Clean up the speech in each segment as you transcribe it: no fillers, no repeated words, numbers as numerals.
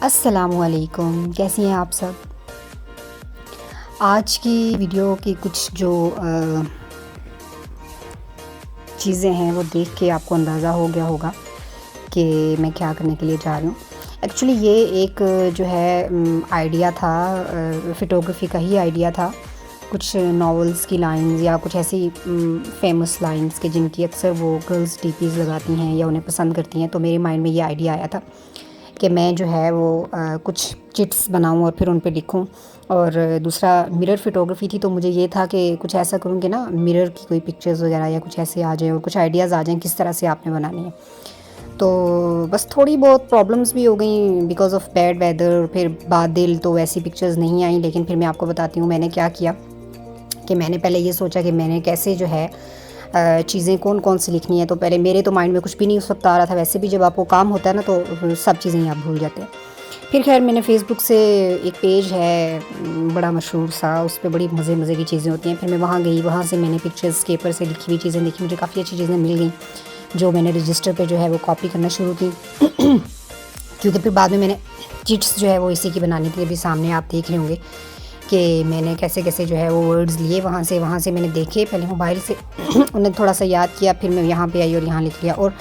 अस्सलामुअलैकुम, कैसी हैं आप सब। आज की वीडियो की कुछ जो चीज़ें हैं वो देख के आपको अंदाज़ा हो गया होगा कि मैं क्या करने के लिए जा रही हूँ। एक्चुअली ये एक जो है आइडिया था, फ़ोटोग्राफ़ी का ही आइडिया था। कुछ नॉवेल्स की लाइंस या कुछ ऐसी फेमस लाइंस के जिनकी अक्सर वो गर्ल्स डीपीज़ लगाती हैं या उन्हें पसंद करती हैं, तो मेरे माइंड में ये आइडिया आया था कि मैं जो है वो कुछ चिट्स बनाऊँ और फिर उन पे लिखूँ। और दूसरा मिरर फ़ोटोग्राफ़ी थी, तो मुझे ये था कि कुछ ऐसा करूँ कि ना मिरर की कोई पिक्चर्स वगैरह या कुछ ऐसे आ जाए और कुछ आइडियाज़ आ जाएँ किस तरह से आपने बनानी है। तो बस थोड़ी बहुत प्रॉब्लम्स भी हो गई बिकॉज़ ऑफ बैड वेदर, फिर बादल, तो वैसी पिक्चर्स नहीं आई। लेकिन फिर मैं आपको बताती हूँ मैंने क्या किया कि मैंने पहले ये सोचा कि मैंने कैसे जो है चीज़ें कौन-कौन सी लिखनी है। तो पहले मेरे तो माइंड में कुछ भी नहीं उस वक़्त आ रहा था। वैसे भी जब आपको काम होता है ना तो सब चीज़ें ही आप भूल जाते हैं। फिर ख़ैर मैंने फ़ेसबुक से एक पेज है बड़ा मशहूर सा, उस पे बड़ी मज़े-मज़े की चीज़ें होती हैं। फिर मैं वहाँ गई, वहाँ से मैंने पिक्चर्स पेपर से लिखी हुई चीज़ें देखी, मुझे काफ़ी अच्छी चीज़ें मिल गई, जो मैंने रजिस्टर पे जो है वो कॉपी करना शुरू की। क्योंकि फिर बाद में मैंने चिट्स जो है वो इसी की बनानी थी। अभी सामने आप देख रहे होंगे कि मैंने कैसे-कैसे जो है वो वर्ड्स लिए वहाँ से मैंने देखे पहले मोबाइल से उन्हें थोड़ा-सा याद किया, फिर मैं यहाँ पे आई और यहाँ लिख लिया। और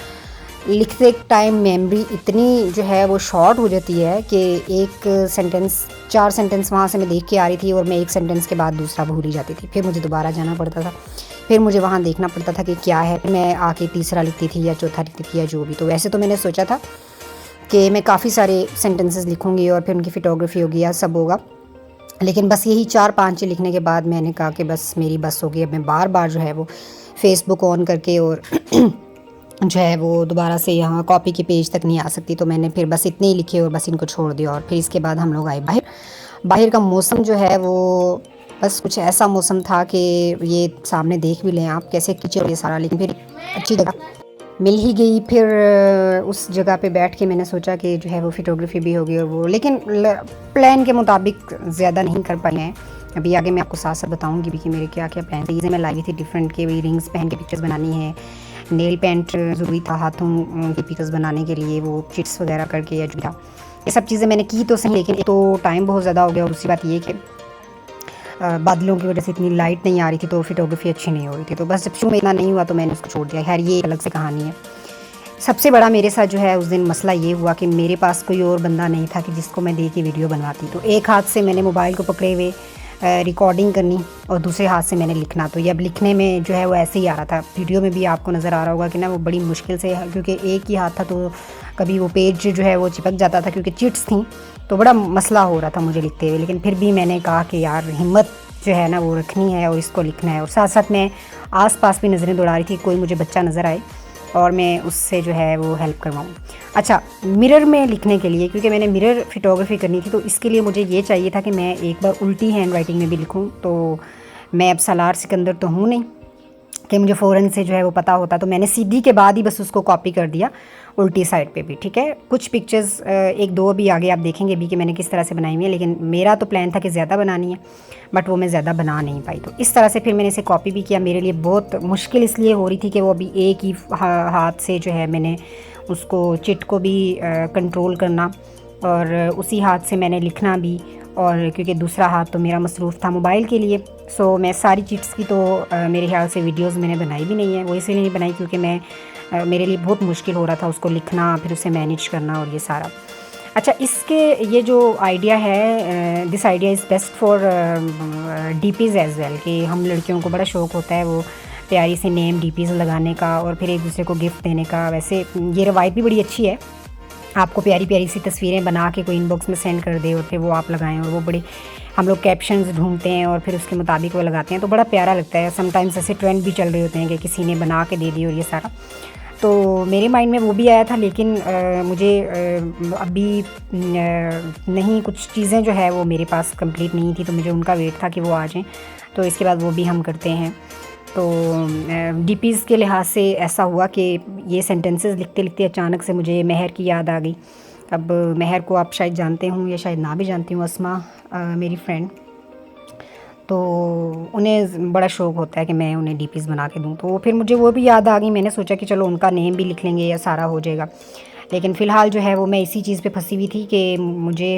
लिखते टाइम मेमोरी इतनी जो है वो शॉर्ट हो जाती है कि एक सेंटेंस 4 सेंटेंस वहाँ से मैं देख के आ रही थी और मैं एक सेंटेंस के बाद दूसरा भूल ही जाती थी। फिर मुझे दोबारा जाना पड़ता था, फिर मुझे वहाँ देखना पड़ता था कि क्या है, फिर मैं आके तीसरा लिखती थी या चौथा लिखती थी या जो भी। तो वैसे तो मैंने सोचा था कि मैं काफ़ी सारे सेंटेंसेस लिखूँगी और फिर उनकी फ़ोटोग्राफ़ी होगी या सब होगा। लेकिन बस यही 4-5 लिखने के बाद मैंने कहा कि बस मेरी बस हो गई। अब मैं बार-बार जो है वो फ़ेसबुक ऑन करके और जो है वो दोबारा से यहाँ कॉपी के पेज तक नहीं आ सकती। तो मैंने फिर बस इतने ही लिखे और बस इनको छोड़ दिया। और फिर इसके बाद हम लोग आए बाहर। बाहर का मौसम जो है वो बस कुछ ऐसा मौसम था कि ये सामने देख भी लें आप कैसे कीचड़ ये सारा। लेकिन फिर अच्छी जगह मिल ही गई। फिर उस जगह पे बैठ के मैंने सोचा कि जो है वो फ़ोटोग्राफ़ी भी होगी और वो, लेकिन प्लान के मुताबिक ज़्यादा नहीं कर पाए हैं। अभी आगे मैं आपको साथ-साथ बताऊँगी भी कि मेरे क्या-क्या प्लान थे। मैं लाई थी डिफरेंट के रिंग्स पहन के पिक्चर्स बनानी है, नेल पेंट ज़रूरी था हाथों की पिक्चर्स बनाने के लिए, वो चिट्स वगैरह करके या जो था। ये सब चीज़ें मैंने की तो सही, लेकिन एक तो टाइम बहुत ज़्यादा हो गया और दूसरी बात ये कि बादलों की वजह से इतनी लाइट नहीं आ रही थी तो फ़ोटोग्राफ़ी अच्छी नहीं हो रही थी। तो बस जब शुरू में इतना नहीं हुआ तो मैंने उसको छोड़ दिया। खैर ये अलग से कहानी है। सबसे बड़ा मेरे साथ जो है उस दिन मसला ये हुआ कि मेरे पास कोई और बंदा नहीं था कि जिसको मैं दे के वीडियो बनवाती। तो एक हाथ से मैंने मोबाइल को पकड़े हुए रिकॉर्डिंग करनी और दूसरे हाथ से मैंने लिखना। तो ये अब लिखने में जो है वो ऐसे ही आ रहा था। वीडियो में भी आपको नज़र आ रहा होगा कि ना वो बड़ी मुश्किल से, क्योंकि एक ही हाथ था तो कभी वो पेज जो है वो चिपक जाता था क्योंकि चिट्स थी, तो बड़ा मसला हो रहा था मुझे लिखते हुए। लेकिन फिर भी मैंने कहा कि यार हिम्मत जो है ना वो रखनी है और इसको लिखना है। और साथ साथ मैं आस-पास भी नज़रें दौड़ा रही थी कोई मुझे बच्चा नज़र आए और मैं उससे जो है वो हेल्प करवाऊँ। अच्छा, मिरर में लिखने के लिए, क्योंकि मैंने मिरर फ़ोटोग्राफ़ी करनी थी, तो इसके लिए मुझे ये चाहिए था कि मैं एक बार उल्टी हैंड राइटिंग में भी लिखूँ। तो मैं अब सालार सिकंदर तो हूँ नहीं कि मुझे फ़ौरन से जो है वो पता होता, तो मैंने सीधी के बाद ही बस उसको कॉपी कर दिया उल्टी साइड पे भी। ठीक है, कुछ पिक्चर्स एक दो भी आगे आप देखेंगे भी कि मैंने किस तरह से बनाई हुई है, लेकिन मेरा तो प्लान था कि ज़्यादा बनानी है, बट वो मैं ज़्यादा बना नहीं पाई। तो इस तरह से फिर मैंने इसे कॉपी भी किया। मेरे लिए बहुत मुश्किल इसलिए हो रही थी कि वो अभी एक ही हाथ से जो है मैंने उसको चिट को भी कंट्रोल करना और उसी हाथ से मैंने लिखना भी, और क्योंकि दूसरा हाथ तो मेरा मसरूफ़ था मोबाइल के लिए। सो मैं सारी चिट्स की तो मेरे ख्याल से वीडियोस मैंने बनाई भी नहीं है। वो इसलिए नहीं बनाई क्योंकि मैं मेरे लिए बहुत मुश्किल हो रहा था उसको लिखना, फिर उसे मैनेज करना और ये सारा। अच्छा, इसके ये जो आइडिया है, this idea is best for DPs as well, कि हम लड़कियों को बड़ा शौक़ होता है वो प्यारी से नेम डीपीज़ लगाने का और फिर एक दूसरे को गिफ्ट देने का। वैसे ये रवायत भी बड़ी अच्छी है, आपको प्यारी-प्यारी सी तस्वीरें बना के कोई इनबॉक्स में सेंड कर दे और फिर वो आप लगाएँ, और वो बड़ी, हम लोग कैप्शंस ढूँढते हैं और फिर उसके मुताबिक वो लगाते हैं, तो बड़ा प्यारा लगता है। समटाइम्स ऐसे ट्रेंड भी चल रहे होते हैं कि किसी ने बना के दे दी और ये सारा। तो मेरे माइंड में वो भी आया था, लेकिन मुझे अभी नहीं, कुछ चीज़ें जो है वो मेरे पास कंप्लीट नहीं थी, तो मुझे उनका वेट था कि वो आ जाएँ, तो इसके बाद वो भी हम करते हैं। तो डीपीज़ के लिहाज से ऐसा हुआ कि ये सेंटेंसेस लिखते-लिखते अचानक से मुझे महर की याद आ गई। अब महर को आप शायद जानते हों या शायद ना भी जानती हूँ, अस्मा मेरी फ्रेंड, तो उन्हें बड़ा शौक़ होता है कि मैं उन्हें डीपीज़ बना के दूँ। तो फिर मुझे वो भी याद आ गई, मैंने सोचा कि चलो उनका नेम भी लिख लेंगे या सारा हो जाएगा। लेकिन फ़िलहाल जो है वो मैं इसी चीज़ पे फंसी हुई थी कि मुझे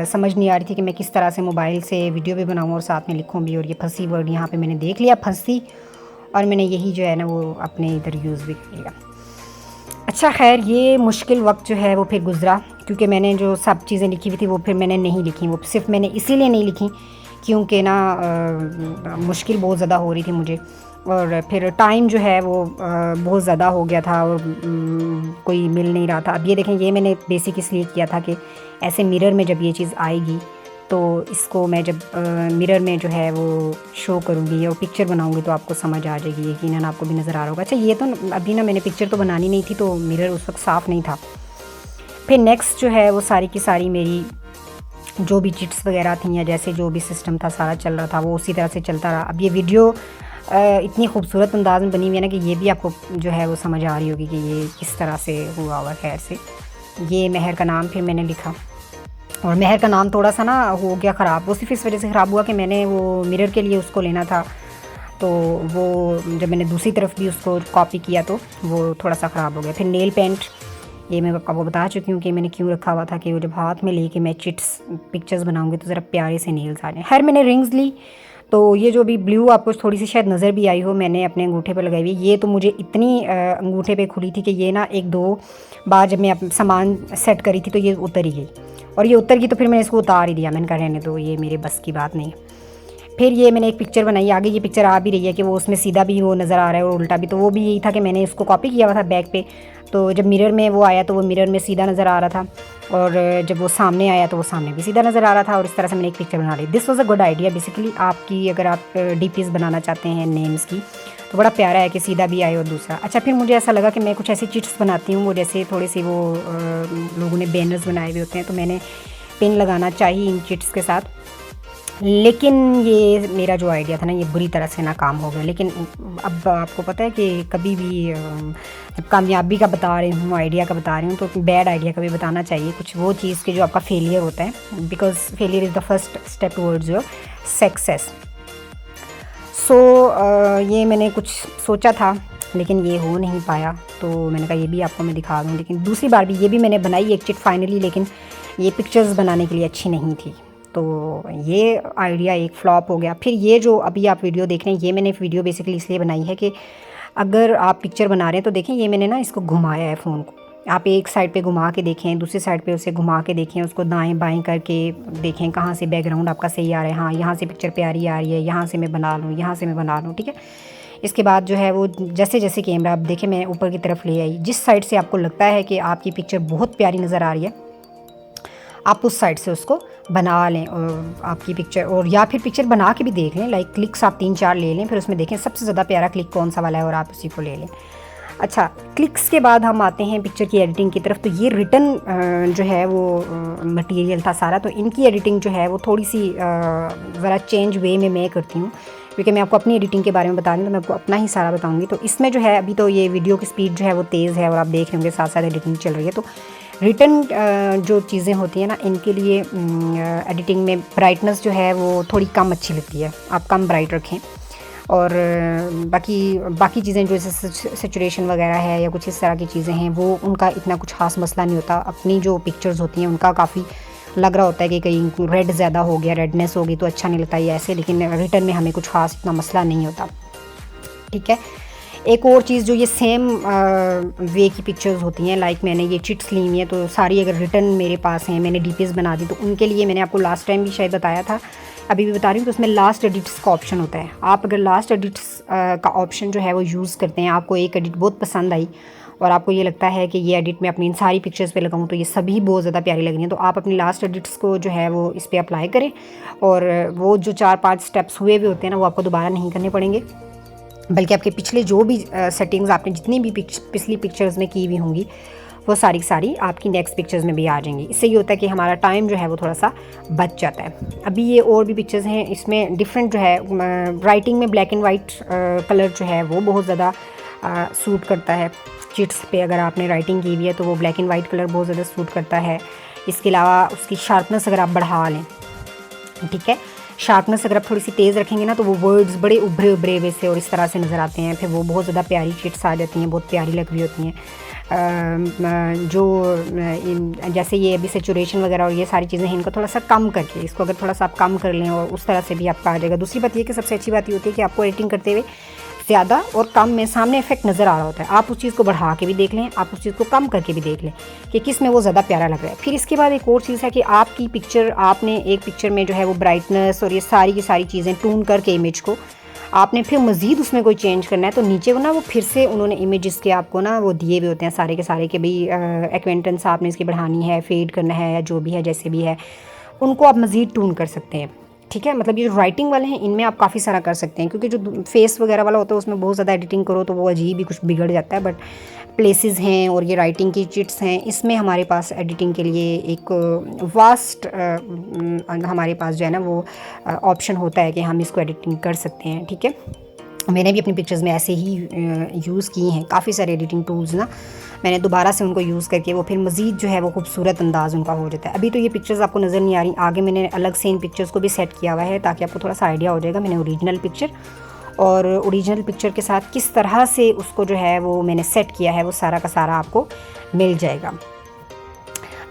समझ नहीं आ रही थी कि मैं किस तरह से मोबाइल से वीडियो भी बनाऊँ और साथ में लिखूँ भी। और ये फंसी वर्ड यहाँ पे मैंने देख लिया, फंसी, और मैंने यही जो है ना वो अपने इधर यूज़ भी कर लिया। अच्छा खैर, ये मुश्किल वक्त जो है वो फिर गुज़रा, क्योंकि मैंने जो सब चीज़ें लिखी हुई थी वो फिर मैंने नहीं लिखी। वो सिर्फ मैंने इसीलिए नहीं लिखी क्योंकि ना मुश्किल बहुत ज़्यादा हो रही थी मुझे, और फिर टाइम जो है वो बहुत ज़्यादा हो गया था और कोई मिल नहीं रहा था। अब ये देखें, ये मैंने बेसिक इसलिए किया था कि ऐसे मिरर में जब ये चीज़ आएगी तो इसको मैं जब मिरर में जो है वो शो करूँगी और पिक्चर बनाऊँगी तो आपको समझ आ जाएगी, यकीनन आपको भी नज़र आ रहा होगा। अच्छा, ये तो अभी ना मैंने पिक्चर तो बनानी नहीं थी, तो मिरर उस वक्त साफ़ नहीं था। फिर नेक्स्ट जो है वो सारी की सारी मेरी जो भी चिट्स वगैरह थी या जैसे जो भी सिस्टम था सारा चल रहा था वो उसी तरह से चलता रहा। अब ये वीडियो इतनी खूबसूरत अंदाज में बनी हुई है ना कि ये भी आपको जो है वो समझ आ रही होगी कि ये किस तरह से हुआ हुआ। खैर से ये महर का नाम फिर मैंने लिखा, और महर का नाम थोड़ा सा ना हो गया ख़राब। वो सिर्फ इस वजह से ख़राब हुआ कि मैंने वो मिरर के लिए उसको लेना था, तो वो जब मैंने दूसरी तरफ भी उसको कॉपी किया तो वो थोड़ा सा ख़राब हो गया। फिर नेल पेंट, ये मैं आपको बता चुकी हूँ कि मैंने क्यों रखा हुआ था कि वो जब हाथ में लेके मैं चिट्स पिक्चर्स बनाऊंगी तो ज़रा प्यारे से नेल्स आ जाएँ। खैर मैंने रिंग्स ली, तो ये जो भी ब्लू आपको थोड़ी सी शायद नज़र भी आई हो, मैंने अपने अंगूठे पे लगाई हुई। ये तो मुझे इतनी अंगूठे पे खुली थी कि ये ना 1-2 बार जब मैं सामान सेट करी थी तो ये उतर ही गई, और ये उतर गई तो फिर मैंने इसको उतार ही दिया। मैंने कहा रहने दो, ये मेरे बस की बात नहीं। फिर ये मैंने एक पिक्चर बनाई, आगे ये पिक्चर आ भी रही है कि वो उसमें सीधा भी वो नज़र आ रहा है और उल्टा भी, तो वो भी यही था कि मैंने इसको कॉपी किया हुआ था बैक पे, तो जब मिरर में वो आया तो वो मिरर में सीधा नज़र आ रहा था, और जब वो सामने आया तो वो सामने भी सीधा नज़र आ रहा था, और इस तरह से मैंने एक पिक्चर बना ली। This was a good idea basically आपकी, अगर आप डीपीज़ बनाना चाहते हैं नेम्स की तो बड़ा प्यारा है कि सीधा भी आए और दूसरा। अच्छा, फिर मुझे ऐसा लगा कि मैं कुछ ऐसी चिट्स बनाती हूँ वो जैसे थोड़ी सी वो लोगों ने बैनर्स बनाए हुए होते हैं, तो मैंने पिन लगाना चाहिए इन चिट्स के साथ। लेकिन ये मेरा जो आइडिया था ना ये बुरी तरह से नाकाम हो गया। लेकिन अब आपको पता है कि कभी भी जब कामयाबी का बता रही हूँ, आइडिया का बता रही हूँ, तो बैड आइडिया का भी बताना चाहिए, कुछ वो चीज़ के जो आपका फेलियर होता है, because failure is the first step towards your success. So ये मैंने कुछ सोचा था लेकिन ये हो नहीं पाया, तो मैंने कहा ये भी आपको मैं दिखा दूँ। लेकिन दूसरी बार भी ये भी मैंने बनाई एक चिट फाइनली, लेकिन ये पिक्चर्स बनाने के लिए अच्छी नहीं थी, तो ये आइडिया एक फ्लॉप हो गया। फिर ये जो अभी आप वीडियो देख रहे हैं, ये मैंने वीडियो बेसिकली इसलिए बनाई है कि अगर आप पिक्चर बना रहे हैं तो देखें, ये मैंने ना इसको घुमाया है फ़ोन को, आप एक साइड पे घुमा के देखें, दूसरी साइड पे उसे घुमा के देखें, उसको दाएं बाएं करके देखें कहाँ से बैकग्राउंड आपका सही आ रहा है। हाँ, यहाँ से पिक्चर प्यारी आ रही है, यहाँ से मैं बना लूँ, यहाँ से मैं बना लूँ, ठीक है। इसके बाद जो है वो जैसे जैसे कैमरा आप देखें मैं ऊपर की तरफ ले आई, जिस साइड से आपको लगता है कि आपकी पिक्चर बहुत प्यारी नज़र आ रही है आप उस साइड से उसको बना लें और आपकी पिक्चर, और या फिर पिक्चर बना के भी देख लें, लाइक क्लिक्स आप 3-4 ले लें, फिर उसमें देखें सबसे ज़्यादा प्यारा क्लिक कौन सा वाला है और आप उसी को ले लें। अच्छा, क्लिक्स के बाद हम आते हैं पिक्चर की एडिटिंग की तरफ। तो ये रिटन जो है वो मटेरियल था सारा, तो इनकी एडिटिंग जो है वो थोड़ी सी ज़रा चेंज वे में मैं करती हूँ, क्योंकि मैं आपको अपनी एडिटिंग के बारे में बता रही हूँ, तो मैं आपको अपना ही सारा बताऊँगी। तो इसमें जो है अभी तो ये वीडियो की स्पीड जो है वो तेज़ है और आप देख रहे होंगे साथ साथ एडिटिंग चल रही है। तो रिटन जो चीज़ें होती हैं ना, इनके लिए एडिटिंग में ब्राइटनेस जो है वो थोड़ी कम अच्छी लगती है, आप कम ब्राइट रखें। और बाकी चीज़ें जो जैसे सैचुरेशन वगैरह है या कुछ इस तरह की चीज़ें हैं, वो उनका इतना कुछ खास मसला नहीं होता। अपनी जो पिक्चर्स होती हैं उनका काफ़ी लग रहा होता है कि कहीं रेड ज़्यादा हो गया, रेडनेस होगी तो अच्छा नहीं लगता ये ऐसे, लेकिन रिटन में हमें कुछ खास इतना मसला नहीं होता, ठीक है। एक और चीज़ जो ये सेम वे की पिक्चर्स होती हैं, लाइक मैंने ये चिट्स ली हुई हैं, तो सारी अगर रिटन मेरे पास हैं, मैंने डीपीज़ बना दी, तो उनके लिए मैंने आपको लास्ट टाइम भी शायद बताया था, अभी भी बता रही हूँ, तो उसमें लास्ट एडिट्स का ऑप्शन होता है। आप अगर लास्ट एडिट्स का ऑप्शन जो है वो यूज़ करते हैं, आपको एक एडिट बहुत पसंद आई और आपको ये लगता है कि ये एडिट मैं अपनी इन सारी पिक्चर्स पे लगाऊँ तो ये सभी बहुत ज़्यादा प्यारी लग रही हैं, तो आप अपनी लास्ट एडिट्स को जो है वो इस पर अप्लाई करें, और वो जो 4-5 स्टेप्स हुए भी होते हैं ना, वो आपको दोबारा नहीं करने पड़ेंगे, बल्कि आपके पिछले जो भी सेटिंग्स आपने जितनी भी पिछली पिक्चर्स में की हुई होंगी वो सारी सारी आपकी नेक्स्ट पिक्चर्स में भी आ जाएंगी। इससे ये होता है कि हमारा टाइम जो है वो थोड़ा सा बच जाता है। अभी ये और भी पिक्चर्स हैं, इसमें डिफरेंट जो है राइटिंग में ब्लैक एंड वाइट कलर जो है वो बहुत ज़्यादा सूट करता है। चिट्स पे अगर आपने राइटिंग की हुई है तो वो ब्लैक एंड वाइट कलर बहुत ज़्यादा सूट करता है। इसके अलावा उसकी शार्पनेस अगर आप बढ़ा लें, ठीक है, शार्पनेस अगर आप थोड़ी सी तेज़ रखेंगे ना तो वो वर्ड्स बड़े उभरे उभरे वैसे और इस तरह से नज़र आते हैं, फिर वो बहुत ज़्यादा प्यारी चिट्स आ जाती हैं, बहुत प्यारी लग रही होती हैं। जैसे ये अभी सेचुरेशन वगैरह और ये सारी चीज़ें हैं, इनको थोड़ा सा कम करके, इसको अगर थोड़ा सा आप कम कर लें और उस तरह से भी आपका आ जाएगा। दूसरी बात ये कि सबसे अच्छी बात ये होती है कि आपको एडिटिंग करते हुए ज़्यादा और कम में सामने इफेक्ट नज़र आ रहा होता है। आप उस चीज़ को बढ़ा के भी देख लें, आप उस चीज़ को कम करके भी देख लें कि किस में वो ज़्यादा प्यारा लग रहा है। फिर इसके बाद एक और चीज़ है कि आपकी पिक्चर, आपने एक पिक्चर में जो है वो ब्राइटनेस और ये सारी की सारी चीज़ें टून करके इमेज को आपने फिर मज़ीद उसमें कोई चेंज करना है, तो नीचे को ना वो फिर से उन्होंने इमेजेस के आपको ना वो दिए हुए होते हैं सारे के सारे, कि भाई एक्वेंटेंस आपने इसकी बढ़ानी है, फेड करना है, या जो भी है जैसे भी है, उनको आप मज़ीद टून कर सकते हैं। ठीक है, मतलब ये जो राइटिंग वाले हैं इनमें आप काफ़ी सारा कर सकते हैं, क्योंकि जो फेस वगैरह वाला होता है उसमें बहुत ज़्यादा एडिटिंग करो तो वो अजीब ही कुछ बिगड़ जाता है। बट प्लेसेस हैं और ये राइटिंग की चिट्स हैं, इसमें हमारे पास एडिटिंग के लिए एक वास्ट हमारे पास जो है ना वो ऑप्शन होता है कि हम इसको एडिटिंग कर सकते हैं। ठीक है, मैंने भी अपनी पिक्चर्स में ऐसे ही यूज़ किए हैं काफ़ी सारे एडिटिंग टूल्स ना, मैंने दोबारा से उनको यूज़ करके वो फिर मज़ीद जो है वो खूबसूरत अंदाज़ उनका हो जाता है। अभी तो ये पिक्चर्स आपको नज़र नहीं आ रही, आगे मैंने अलग से इन पिक्चर्स को भी सेट किया हुआ है ताकि आपको थोड़ा सा आइडिया हो जाएगा। मैंने ओरिजिनल पिक्चर और ओरिजिनल पिक्चर के साथ किस तरह से उसको जो है वो मैंने सेट किया है, वो सारा का सारा आपको मिल जाएगा।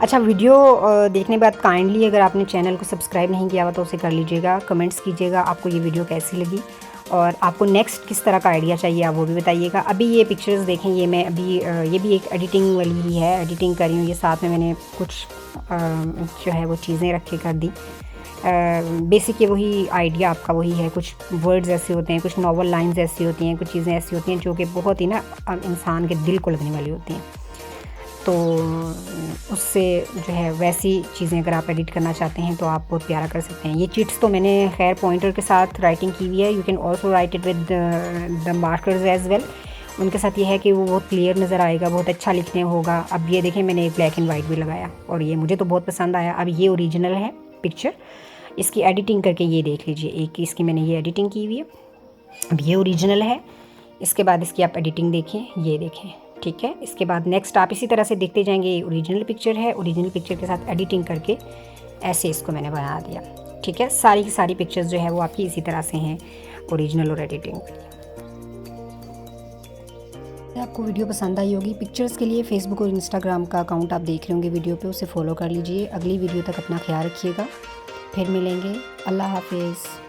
अच्छा, वीडियो देखने के बाद काइंडली अगर आपने चैनल को सब्सक्राइब नहीं किया हुआ तो उसे कर लीजिएगा, कमेंट्स कीजिएगा आपको ये वीडियो कैसी लगी और आपको नेक्स्ट किस तरह का आइडिया चाहिए आप वो भी बताइएगा। अभी ये पिक्चर्स देखें, ये मैं अभी ये भी एक एडिटिंग वाली ही है, एडिटिंग करी हूँ, ये साथ में मैंने कुछ जो है वो चीज़ें रख के कर दी। बेसिक ये वही आइडिया आपका वही है, कुछ वर्ड्स ऐसे होते हैं, कुछ नॉवल लाइंस ऐसी होती हैं, कुछ चीज़ें ऐसी होती हैं जो कि बहुत ही ना इंसान के दिल को लगने वाली होती हैं। तो उससे जो है वैसी चीज़ें अगर आप एडिट करना चाहते हैं तो आप बहुत प्यारा कर सकते हैं। ये चिट्स तो मैंने खैर पॉइंटर के साथ राइटिंग की हुई है, you can also write it with the markers as well. उनके साथ ये है कि वो बहुत क्लियर नज़र आएगा, बहुत अच्छा लिखने होगा। अब ये देखें, मैंने एक ब्लैक एंड वाइट भी लगाया और ये मुझे तो बहुत पसंद आया। अब ये ओरिजिनल है पिक्चर, इसकी एडिटिंग करके ये देख लीजिए, एक इसकी मैंने ये एडिटिंग की हुई है। अब ये ओरिजिनल है, इसके बाद इसकी आप एडिटिंग देखें, ये देखें। ठीक है, इसके बाद नेक्स्ट आप इसी तरह से देखते जाएंगे। ये ओरिजिनल पिक्चर है, ओरिजिनल पिक्चर के साथ एडिटिंग करके ऐसे इसको मैंने बना दिया। ठीक है, सारी की सारी पिक्चर्स जो है वो आपकी इसी तरह से हैं, ओरिजिनल और एडिटिंग। आपको वीडियो पसंद आई होगी। पिक्चर्स के लिए फेसबुक और इंस्टाग्राम का अकाउंट आप देख रहे होंगे वीडियो पे, उसे फॉलो कर लीजिए। अगली वीडियो तक अपना ख्याल रखिएगा, फिर मिलेंगे। अल्लाह हाफिज़।